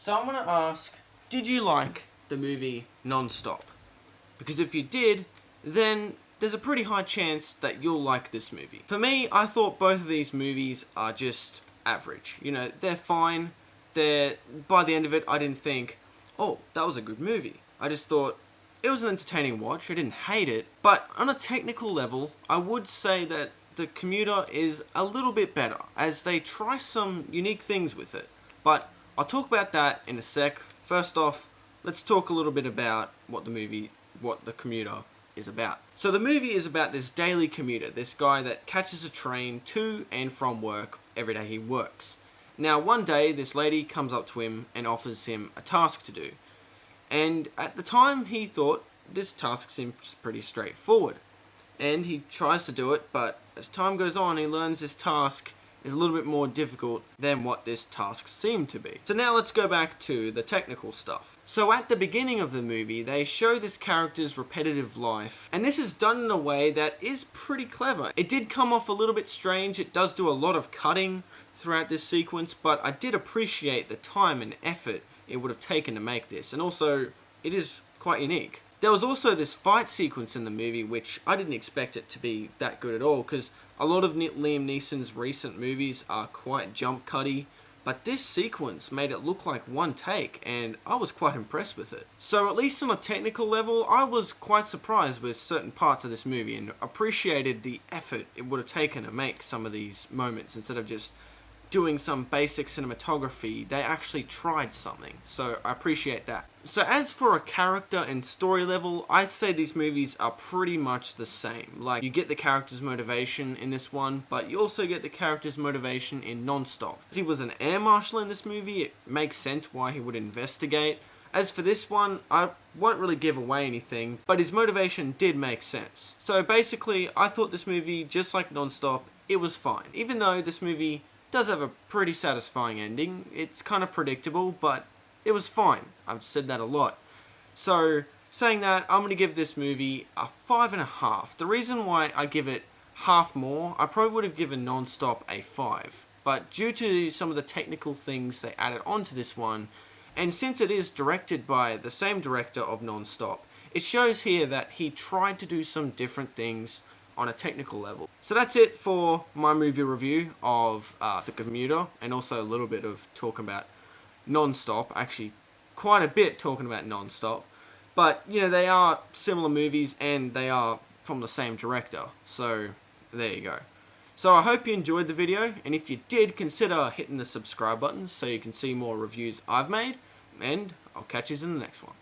So I'm going to ask, did you like the movie Non-Stop? Because if you did, then there's a pretty high chance that you'll like this movie. For me, I thought both of these movies are just average. You know, they're fine. By the end of it, I didn't think, oh, that was a good movie. I just thought it was an entertaining watch. I didn't hate it. But on a technical level, I would say that the Commuter is a little bit better, as they try some unique things with it. But I'll talk about that in a sec. First off, let's talk a little bit about what the Commuter is about. So the movie is about this daily commuter, this guy that catches a train to and from work every day he works. Now one day this lady comes up to him and offers him a task to do. And at the time he thought this task seems pretty straightforward. And he tries to do it, but as time goes on he learns this task is a little bit more difficult than what this task seemed to be. So now let's go back to the technical stuff. So at the beginning of the movie, they show this character's repetitive life, and this is done in a way that is pretty clever. It did come off a little bit strange. It does do a lot of cutting throughout this sequence, but I did appreciate the time and effort it would have taken to make this, and also it is quite unique. There was also this fight sequence in the movie which I didn't expect it to be that good at all, because a lot of Liam Neeson's recent movies are quite jump cutty, but this sequence made it look like one take, and I was quite impressed with it. So at least on a technical level, I was quite surprised with certain parts of this movie and appreciated the effort it would have taken to make some of these moments. Instead of just doing some basic cinematography, they actually tried something, so I appreciate that. So as for a character and story level, I'd say these movies are pretty much the same. Like, you get the character's motivation in this one, but you also get the character's motivation in Non-Stop. As he was an air marshal in this movie, it makes sense why he would investigate. As for this one, I won't really give away anything, but his motivation did make sense. So basically, I thought this movie, just like Non-Stop, it was fine. Even though this movie does have a pretty satisfying ending. It's kind of predictable, but it was fine. I've said that a lot. So, saying that, I'm going to give this movie a 5.5. The reason why I give it half more, I probably would have given Non-Stop a 5. But due to some of the technical things they added onto this one, and since it is directed by the same director of Non-Stop, it shows here that he tried to do some different things on a technical level. So that's it for my movie review of The Commuter, and also a little bit of talking about Non-Stop, actually quite a bit talking about Non-Stop, but you know, they are similar movies and they are from the same director, so there you go. So I hope you enjoyed the video, and if you did, consider hitting the subscribe button so you can see more reviews I've made, and I'll catch you in the next one.